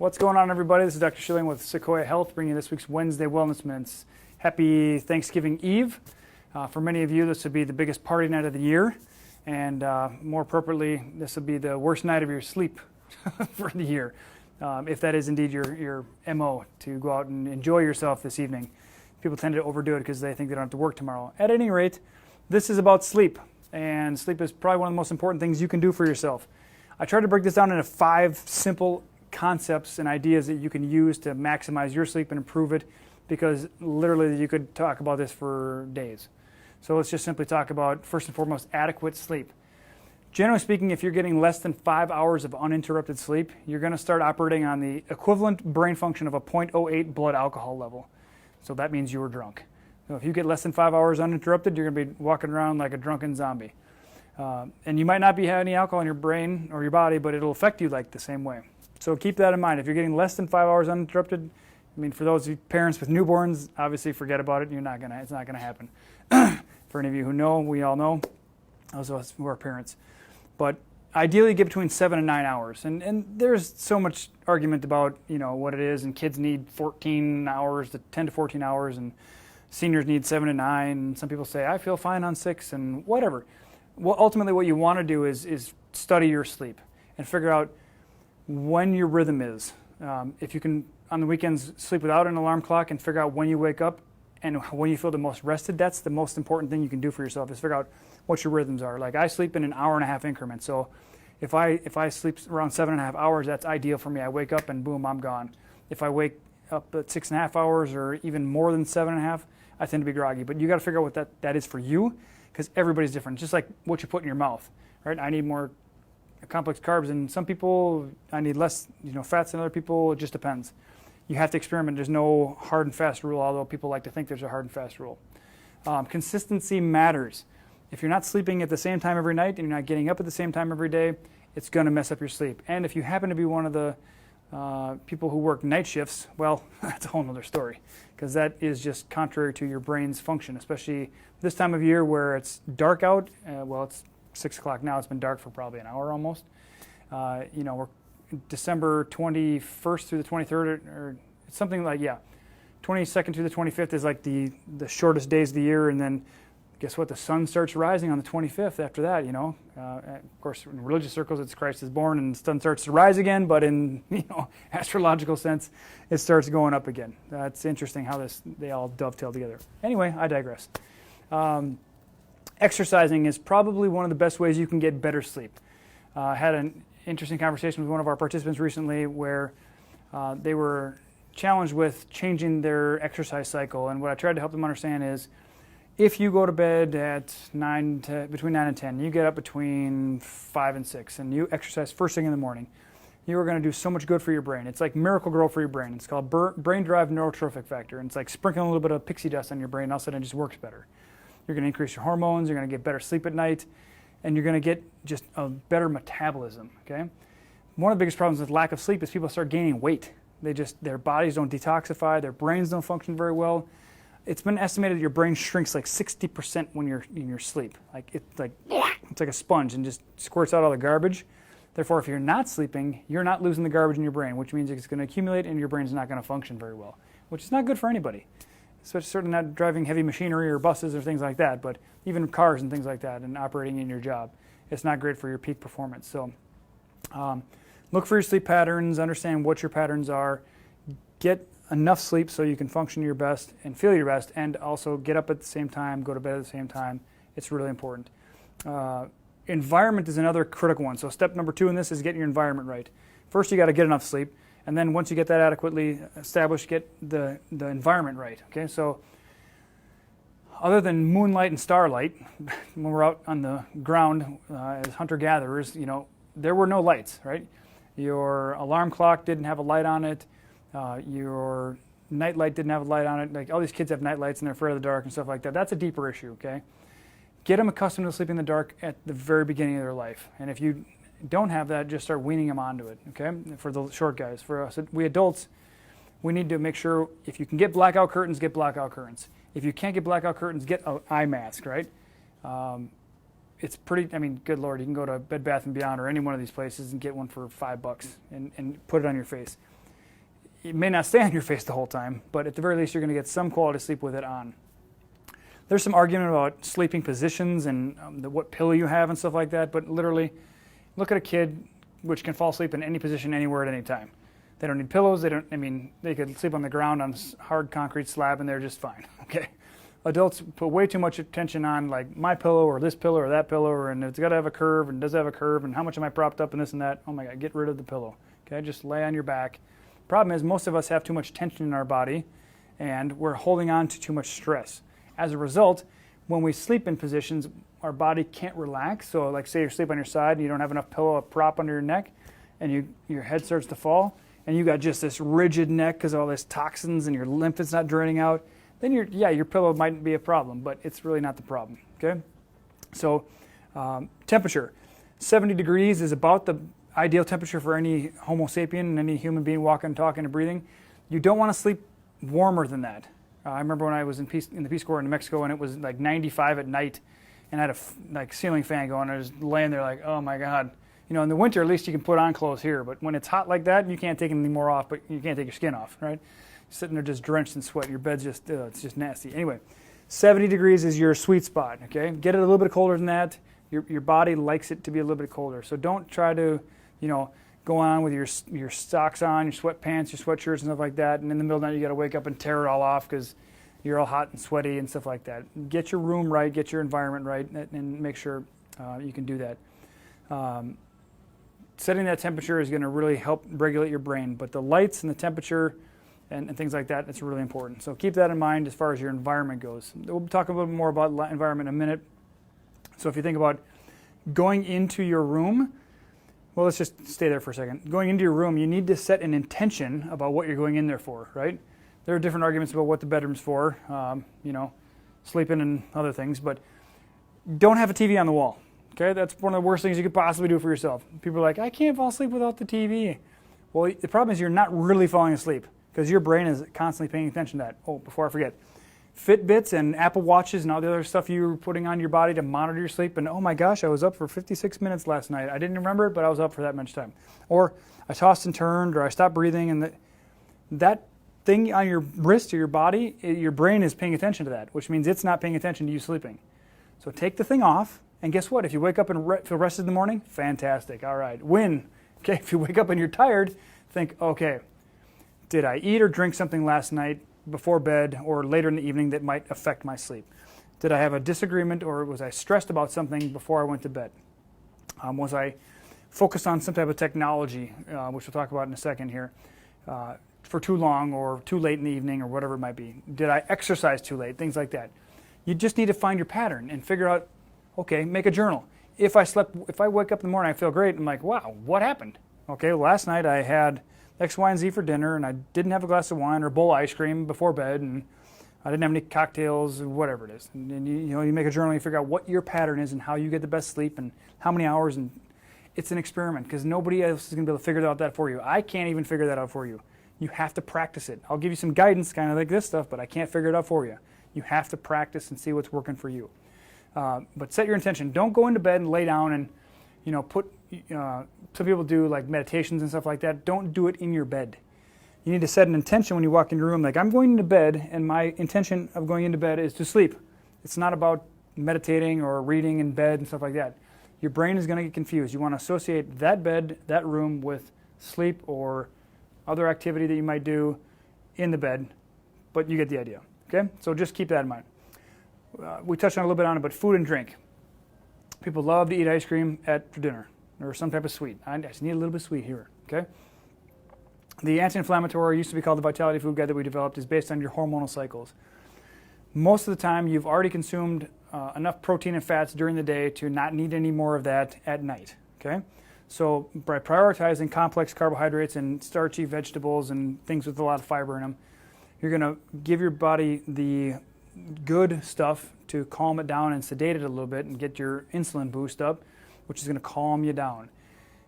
What's going on, everybody? This is Dr. Schilling with Secoya Health, bringing you this week's Wednesday Wellness Minutes. Happy Thanksgiving Eve. For many of you, this would be the biggest party night of the year, and more appropriately, this would be the worst night of your sleep for the year, if that is indeed your MO, to go out and enjoy yourself this evening. People tend to overdo it because they think they don't have to work tomorrow. At any rate, this is about sleep, and sleep is probably one of the most important things you can do for yourself. I tried to break this down into 5 simple concepts and ideas that you can use to maximize your sleep and improve it, because literally you could talk about this for days. So let's just simply talk about, first and foremost, adequate sleep. Generally speaking, if you're getting less than 5 hours of uninterrupted sleep, you're going to start operating on the equivalent brain function of a 0.08 blood alcohol level. So that means you were drunk. So if you get less than 5 hours uninterrupted, you're going to be walking around like a drunken zombie. And you might not be having any alcohol in your brain or your body, but it'll affect you like the same way. So keep that in mind. If you're getting less than 5 hours uninterrupted, I mean, for those parents with newborns, obviously forget about it. It's not gonna happen. For any of you who know, we all know, those of us who are parents. But ideally, get between 7 and 9 hours. And there's so much argument about what it is, and kids need 14 hours to 10 to 14 hours, and seniors need 7 to 9. And some people say I feel fine on 6, and whatever. Well, ultimately, what you want to do is study your sleep and figure out when your rhythm is. If you can, on the weekends, sleep without an alarm clock and figure out when you wake up and when you feel the most rested, that's the most important thing you can do for yourself, is figure out what your rhythms are. Like, I sleep in an hour-and-a-half increments. So if I sleep around 7.5 hours, that's ideal for me. I wake up and boom, I'm gone. If I wake up at 6.5 hours or even more than 7.5, I tend to be groggy. But you got to figure out what that is for you, because everybody's different. Just like what you put in your mouth, right? I need more complex carbs, and some people I need less fats than other people. It just depends. You have to experiment. There's no hard and fast rule, although people like to think there's a hard and fast rule. Consistency matters. If you're not sleeping at the same time every night and you're not getting up at the same time every day, it's going to mess up your sleep. And if you happen to be one of the people who work night shifts, well, that's a whole other story, because that is just contrary to your brain's function, especially this time of year where it's dark out. Well, it's 6 o'clock now. It's been dark for probably an hour almost. We're December 21st through the 23rd, or something like, 22nd through the 25th is like the shortest days of the year, and then guess what? The sun starts rising on the 25th after that, Of course, in religious circles, it's Christ is born, and the sun starts to rise again, but in, astrological sense, it starts going up again. That's interesting how they all dovetail together. Anyway, I digress. Exercising is probably one of the best ways you can get better sleep. I had an interesting conversation with one of our participants recently where they were challenged with changing their exercise cycle, and what I tried to help them understand is, if you go to bed at between 9 and 10, you get up between 5 and 6, and you exercise first thing in the morning, you are going to do so much good for your brain. It's like miracle grow for your brain. It's called brain-derived neurotrophic factor, and it's like sprinkling a little bit of pixie dust on your brain, all of a sudden it just works better. You're going to increase your hormones, you're going to get better sleep at night, and you're going to get just a better metabolism, okay? One of the biggest problems with lack of sleep is people start gaining weight. Their bodies don't detoxify, their brains don't function very well. It's been estimated that your brain shrinks like 60% when you're in your sleep. It's like a sponge and just squirts out all the garbage. Therefore, if you're not sleeping, you're not losing the garbage in your brain, which means it's going to accumulate and your brain's not going to function very well, which is not good for anybody. Especially certainly not driving heavy machinery or buses or things like that, but even cars and things like that, and operating in your job. It's not great for your peak performance. So look for your sleep patterns, understand what your patterns are, get enough sleep so you can function your best and feel your best, and also get up at the same time, go to bed at the same time. It's really important. Environment is another critical one. So step number 2 in this is getting your environment right. First, you got to get enough sleep. And then once you get that adequately established, get the environment right. Okay, so other than moonlight and starlight, when we're out on the ground as hunter-gatherers, there were no lights, right? Your alarm clock didn't have a light on it. Your night light didn't have a light on it. Like, all these kids have night lights and they're afraid of the dark and stuff like that. That's a deeper issue, okay? Get them accustomed to sleeping in the dark at the very beginning of their life. And if you don't have that, just start weaning them onto it, okay? For the short guys. For us, we adults, we need to make sure, if you can get blackout curtains, get blackout curtains. If you can't get blackout curtains, get an eye mask, right? It's pretty, good Lord, you can go to Bed Bath & Beyond or any one of these places and get one for $5 and put it on your face. it may not stay on your face the whole time, but at the very least, you're going to get some quality sleep with it on. There's some argument about sleeping positions and what pillow you have and stuff like that, but literally, look at a kid which can fall asleep in any position, anywhere, at any time. They don't need pillows. They could sleep on the ground on a hard concrete slab and they're just fine, okay? Adults put way too much attention on like my pillow or this pillow or that pillow, and it's got to have a curve and does it have a curve and how much am I propped up and this and that. Oh my God, get rid of the pillow, okay? Just lay on your back. Problem is most of us have too much tension in our body and we're holding on to too much stress. As a result, when we sleep in positions, our body can't relax. So like say you sleep on your side and you don't have enough pillow or prop under your neck and your head starts to fall and you got just this rigid neck because of all this toxins and your lymph is not draining out, then your pillow might be a problem, but it's really not the problem, okay? So temperature, 70 degrees is about the ideal temperature for any Homo sapien and any human being walking, talking, and breathing. You don't want to sleep warmer than that. I remember when I was in the Peace Corps in New Mexico and it was like 95 at night and I had a ceiling fan going. I was laying there like, oh my God. You know, in the winter at least you can put on clothes here, but when it's hot like that, you can't take anything more off, but you can't take your skin off, right? You're sitting there just drenched in sweat. Your bed's just, it's just nasty. Anyway, 70 degrees is your sweet spot, okay? Get it a little bit colder than that. Your body likes it to be a little bit colder. So don't try to, go on with your socks on, your sweatpants, your sweatshirts and stuff like that, and in the middle of the night you got to wake up and tear it all off because you're all hot and sweaty and stuff like that. Get your room right, get your environment right, and make sure you can do that. Setting that temperature is going to really help regulate your brain, but the lights and the temperature and things like that, it's really important. So keep that in mind as far as your environment goes. We'll talk a little bit more about environment in a minute. So if you think about going into your room, well, let's just stay there for a second. Going into your room, you need to set an intention about what you're going in there for, right? There are different arguments about what the bedroom's for, sleeping and other things, but don't have a TV on the wall, okay? That's one of the worst things you could possibly do for yourself. People are like, I can't fall asleep without the TV. Well, the problem is you're not really falling asleep because your brain is constantly paying attention to that. Oh, before I forget, Fitbits and Apple Watches and all the other stuff you're putting on your body to monitor your sleep, and oh my gosh, I was up for 56 minutes last night. I didn't remember it, but I was up for that much time. Or I tossed and turned, or I stopped breathing, and that thing on your wrist or your body, your brain is paying attention to that, which means it's not paying attention to you sleeping. So take the thing off, and guess what? If you wake up and feel rested in the morning, fantastic, all right, win. Okay, if you wake up and you're tired, think, okay, did I eat or drink something last night before bed or later in the evening that might affect my sleep? Did I have a disagreement or was I stressed about something before I went to bed? Was I focused on some type of technology, which we'll talk about in a second here, for too long or too late in the evening or whatever it might be? Did I exercise too late? Things like that. You just need to find your pattern and figure out, okay, make a journal. If I wake up in the morning, I feel great, I'm like, wow, what happened? Okay, well, last night I had X, Y, and Z for dinner, and I didn't have a glass of wine or a bowl of ice cream before bed, and I didn't have any cocktails, or whatever it is. And you make a journal, and you figure out what your pattern is and how you get the best sleep and how many hours, and it's an experiment because nobody else is going to be able to figure out that for you. I can't even figure that out for you. You have to practice it. I'll give you some guidance, kind of like this stuff, but I can't figure it out for you. You have to practice and see what's working for you. But set your intention. Don't go into bed and lay down and some people do like meditations and stuff like that. Don't do it in your bed. You need to set an intention when you walk into your room, like I'm going into bed and my intention of going into bed is to sleep. It's not about meditating or reading in bed and stuff like that. Your brain is going to get confused. You want to associate that bed, that room with sleep or other activity that you might do in the bed, but you get the idea, okay? So just keep that in mind. We touched on a little bit on it, but food and drink. People love to eat ice cream for dinner or some type of sweet. I just need a little bit of sweet here, okay? The anti-inflammatory, used to be called the Vitality Food Guide that we developed, is based on your hormonal cycles. Most of the time, you've already consumed enough protein and fats during the day to not need any more of that at night, okay? So by prioritizing complex carbohydrates and starchy vegetables and things with a lot of fiber in them, you're going to give your body the good stuff to calm it down and sedate it a little bit and get your insulin boost up, which is going to calm you down.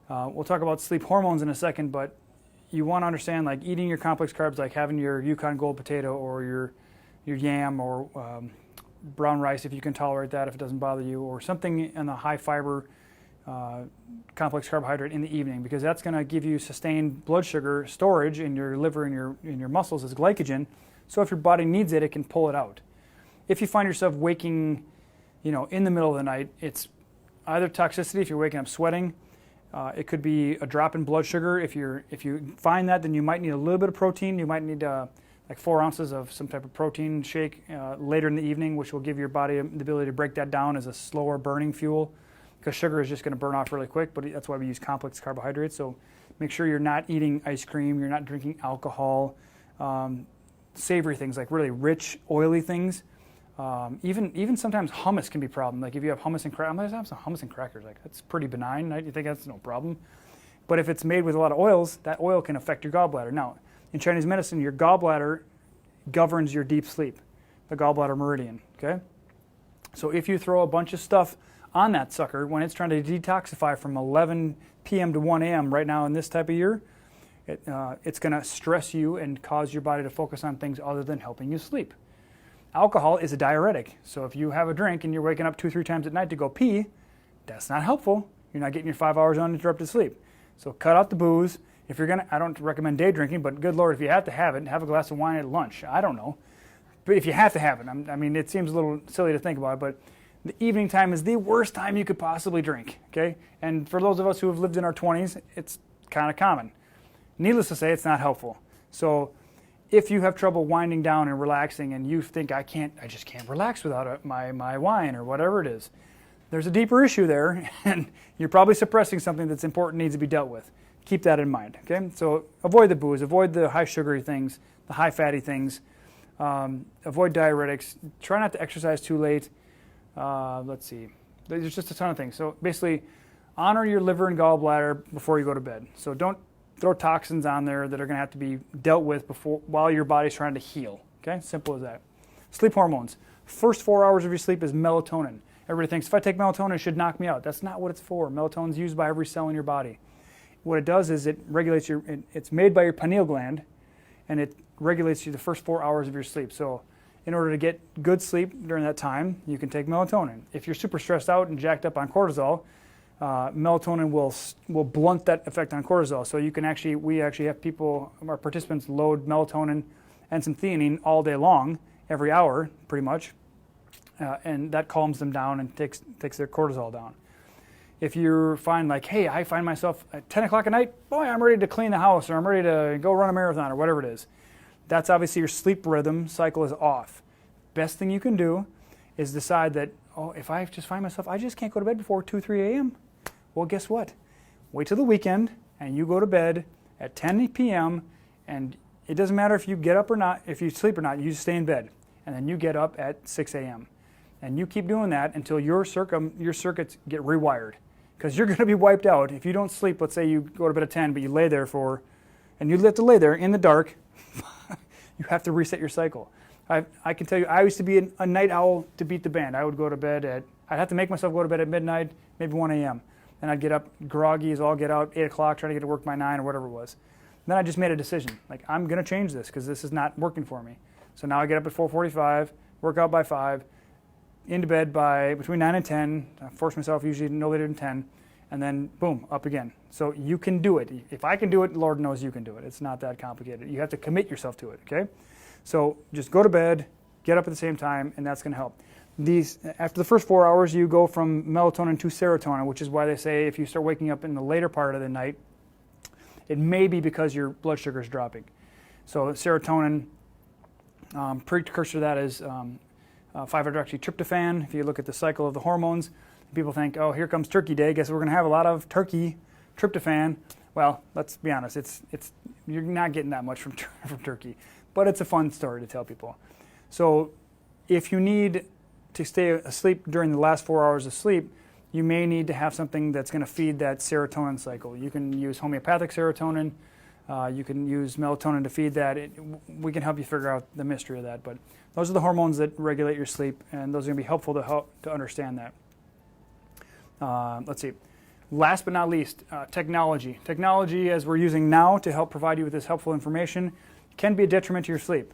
We'll talk about sleep hormones in a second, but you want to understand like eating your complex carbs, like having your Yukon Gold potato or your yam or brown rice if you can tolerate that, if it doesn't bother you, or something in the high fiber complex carbohydrate in the evening, because that's going to give you sustained blood sugar storage in your liver and your muscles as glycogen. So if your body needs it, it can pull it out. If you find yourself waking, in the middle of the night, it's either toxicity if you're waking up sweating. It could be a drop in blood sugar. If you find that, then you might need a little bit of protein. You might need like 4 ounces of some type of protein shake later in the evening, which will give your body the ability to break that down as a slower burning fuel, because sugar is just going to burn off really quick. But that's why we use complex carbohydrates. So make sure you're not eating ice cream, you're not drinking alcohol, savory things like really rich, oily things. Even sometimes hummus can be a problem. Like if you have hummus and crackers, I'm going to have some hummus and crackers. Like that's pretty benign. Right? You think that's no problem. But if it's made with a lot of oils, that oil can affect your gallbladder. Now, in Chinese medicine, your gallbladder governs your deep sleep, the gallbladder meridian. Okay. So if you throw a bunch of stuff on that sucker when it's trying to detoxify from 11 p.m. to 1 a.m. right now in this type of year, it's going to stress you and cause your body to focus on things other than helping you sleep. Alcohol is a diuretic. So if you have a drink and you're waking up 2-3 times at night to go pee, that's not helpful. You're not getting your 5 hours uninterrupted sleep. So cut out the booze. If you're I don't recommend day drinking, but good Lord, if you have to have it, have a glass of wine at lunch. I don't know. But if you have to have it, I mean, it seems a little silly to think about it, but the evening time is the worst time you could possibly drink, okay? And for those of us who have lived in our 20s, it's kind of common. Needless to say, it's not helpful. So if you have trouble winding down and relaxing and you think I just can't relax without my wine or whatever it is, there's a deeper issue there, and you're probably suppressing something that's important, needs to be dealt with. Keep that in mind, okay? So avoid the booze, avoid the high sugary things, the high fatty things, avoid diuretics, try not to exercise too late. Let's see, there's just a ton of things. So basically, honor your liver and gallbladder before you go to bed. So don't throw toxins on there that are going to have to be dealt with while your body's trying to heal. Okay, simple as that. Sleep hormones. First 4 hours of your sleep is melatonin. Everybody thinks if I take melatonin, it should knock me out. That's not what it's for. Melatonin is used by every cell in your body. What it does is it regulates it's made by your pineal gland, and it regulates you the first 4 hours of your sleep. So in order to get good sleep during that time, you can take melatonin. If you're super stressed out and jacked up on cortisol, melatonin will blunt that effect on cortisol. So we actually have our participants load melatonin and some theanine all day long, every hour, pretty much, and that calms them down and takes their cortisol down. If you find like, hey, I find myself at 10 o'clock at night, boy, I'm ready to clean the house, or I'm ready to go run a marathon, or whatever it is, that's obviously your sleep rhythm cycle is off. Best thing you can do is decide that, if I just find myself, I just can't go to bed before 2-3 a.m., well, guess what? Wait till the weekend, and you go to bed at 10 p.m., and it doesn't matter if you get up or not, if you sleep or not, you stay in bed, and then you get up at 6 a.m. And you keep doing that until your circuits get rewired, because you're going to be wiped out. If you don't sleep, let's say you go to bed at 10, but you lay there and you have to lay there in the dark, you have to reset your cycle. I can tell you, I used to be a night owl to beat the band. I would go to bed I'd have to make myself go to bed at midnight, maybe 1 a.m., and I'd get up groggy as all get out, 8 o'clock, trying to get to work by 9 or whatever it was. And then I just made a decision, like, I'm going to change this because this is not working for me. So now I get up at 4:45, work out by 5, into bed by between 9 and 10, I force myself usually no later than 10, and then boom, up again. So you can do it. If I can do it, Lord knows you can do it. It's not that complicated. You have to commit yourself to it, okay? So just go to bed, get up at the same time, and that's going to help. After the first 4 hours, you go from melatonin to serotonin, which is why they say if you start waking up in the later part of the night, it may be because your blood sugar is dropping. So serotonin, precursor to that is 5-hydroxytryptophan. If you look at the cycle of the hormones, people think, oh, here comes turkey day. Guess we're going to have a lot of turkey, tryptophan. Well, let's be honest. You're not getting that much from turkey, but it's a fun story to tell people. So if you need to stay asleep during the last 4 hours of sleep, you may need to have something that's going to feed that serotonin cycle. You can use homeopathic serotonin. You can use melatonin to feed that. We can help you figure out the mystery of that. But those are the hormones that regulate your sleep, and those are going to be helpful to understand that. Let's see. Last but not least, technology. Technology, as we're using now to help provide you with this helpful information, can be a detriment to your sleep.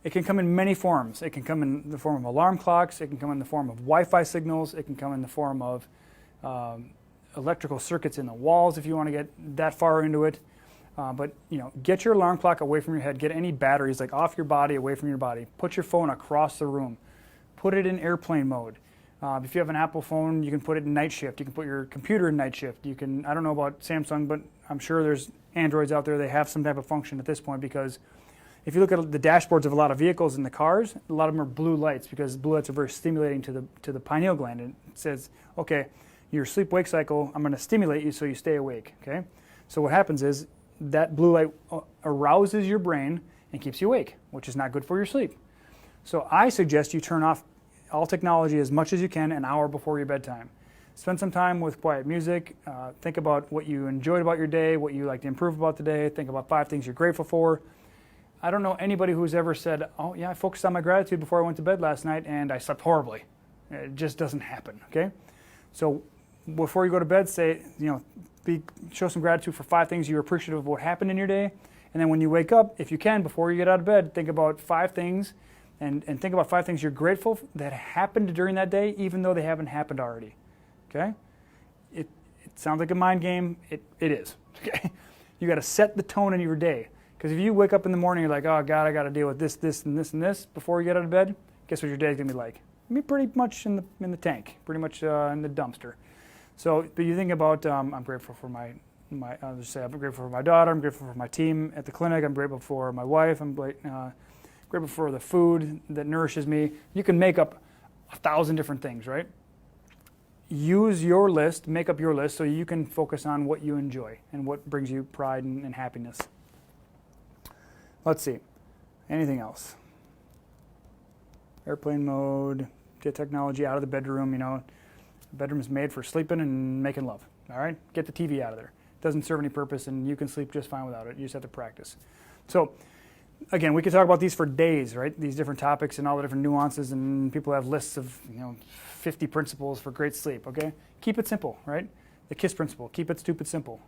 It can come in many forms. It can come in the form of alarm clocks. It can come in the form of Wi-Fi signals. It can come in the form of electrical circuits in the walls if you want to get that far into it. But get your alarm clock away from your head. Get any batteries like off your body, away from your body. Put your phone across the room. Put it in airplane mode. If you have an Apple phone, you can put it in night shift. You can put your computer in night shift. You can, I don't know about Samsung, but I'm sure there's Androids out there. They have some type of function at this point, because if you look at the dashboards of a lot of vehicles in the cars, a lot of them are blue lights, because blue lights are very stimulating to the pineal gland. And it says, okay, your sleep-wake cycle, I'm going to stimulate you so you stay awake. Okay, so what happens is that blue light arouses your brain and keeps you awake, which is not good for your sleep. So I suggest you turn off all technology as much as you can an hour before your bedtime. Spend some time with quiet music. Think about what you enjoyed about your day, what you like to improve about the day. Think about 5 things you're grateful for. I don't know anybody who's ever said, oh yeah, I focused on my gratitude before I went to bed last night and I slept horribly. It just doesn't happen, okay? So before you go to bed, say, show some gratitude for 5 things you're appreciative of what happened in your day. And then when you wake up, if you can, before you get out of bed, think about 5 things and think about 5 things you're grateful that happened during that day, even though they haven't happened already, okay? It sounds like a mind game. It is, okay? You got to set the tone in your day. Because if you wake up in the morning, you're like, oh God, I got to deal with this, this, and this, and this before you get out of bed, guess what your day's going to be like? It'll be pretty much in the tank, pretty much in the dumpster. So, but you think about, I'm grateful for I'll just say I'm grateful for my daughter, I'm grateful for my team at the clinic, I'm grateful for my wife, I'm grateful for the food that nourishes me. You can make up 1,000 different things, right? Use your list, make up your list so you can focus on what you enjoy and what brings you pride and happiness. Let's see. Anything else? Airplane mode, get technology out of the bedroom, The bedroom is made for sleeping and making love, all right? Get the TV out of there. It doesn't serve any purpose, and you can sleep just fine without it. You just have to practice. So, again, we could talk about these for days, right? These different topics and all the different nuances, and people have lists of, 50 principles for great sleep, okay? Keep it simple, right? The KISS principle, keep it stupid simple.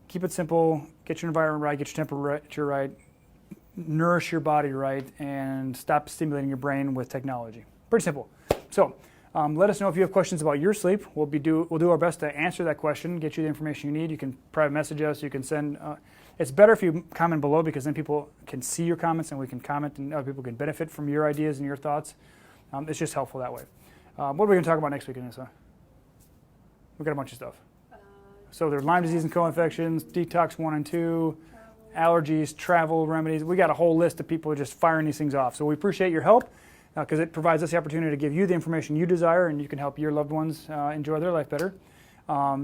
Keep it simple, get your environment right, get your temperature right, nourish your body right, and stop stimulating your brain with technology. Pretty simple. So let us know if you have questions about your sleep. We'll do our best to answer that question, get you the information you need. You can private message us. You can send. It's better if you comment below, because then people can see your comments and we can comment and other people can benefit from your ideas and your thoughts. It's just helpful that way. What are we going to talk about next week, Anissa? We've got a bunch of stuff. So there's Lyme disease and co-infections, detox 1 and 2, allergies, travel remedies. We got a whole list of people just firing these things off. So we appreciate your help, because it provides us the opportunity to give you the information you desire, and you can help your loved ones enjoy their life better.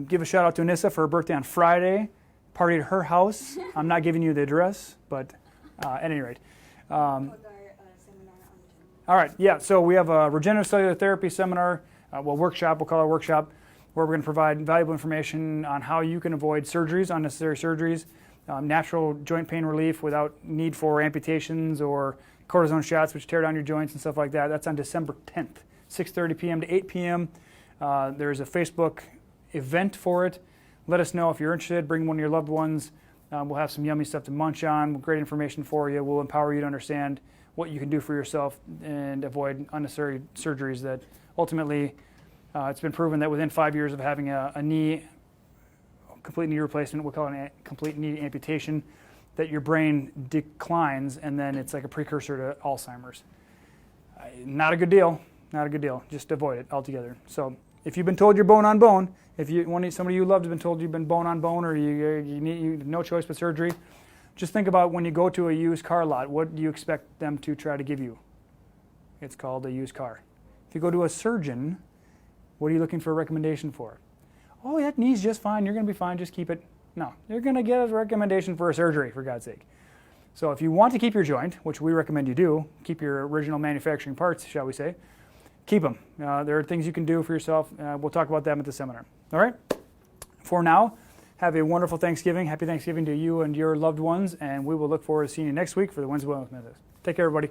Give a shout out to Anissa for her birthday on Friday. Party at her house. I'm not giving you the address, but at any rate. All right, yeah, so we have a regenerative cellular therapy seminar, workshop, we'll call it a workshop, where we're going to provide valuable information on how you can avoid surgeries, unnecessary surgeries, natural joint pain relief without need for amputations or cortisone shots, which tear down your joints and stuff like that. That's on December 10th, 6:30 p.m. to 8 p.m. There's a Facebook event for it. Let us know if you're interested. Bring one of your loved ones. We'll have some yummy stuff to munch on, great information for you. We'll empower you to understand what you can do for yourself and avoid unnecessary surgeries that ultimately, it's been proven that within 5 years of having a complete knee replacement, we'll call it a complete knee amputation, that your brain declines, and then it's like a precursor to Alzheimer's. Not a good deal. Not a good deal. Just avoid it altogether. So if you've been told you're bone on bone, if somebody you loved has been told you've been bone on bone, or you have no choice but surgery, just think about when you go to a used car lot, what do you expect them to try to give you? It's called a used car. If you go to a surgeon, what are you looking for a recommendation for? Oh, that knee's just fine. You're going to be fine. Just keep it. No, you're going to get a recommendation for a surgery, for God's sake. So if you want to keep your joint, which we recommend you do, keep your original manufacturing parts, shall we say, keep them. There are things you can do for yourself. We'll talk about them at the seminar. All right? For now, have a wonderful Thanksgiving. Happy Thanksgiving to you and your loved ones, and we will look forward to seeing you next week for the Wednesday Wellness Minutes. Take care, everybody.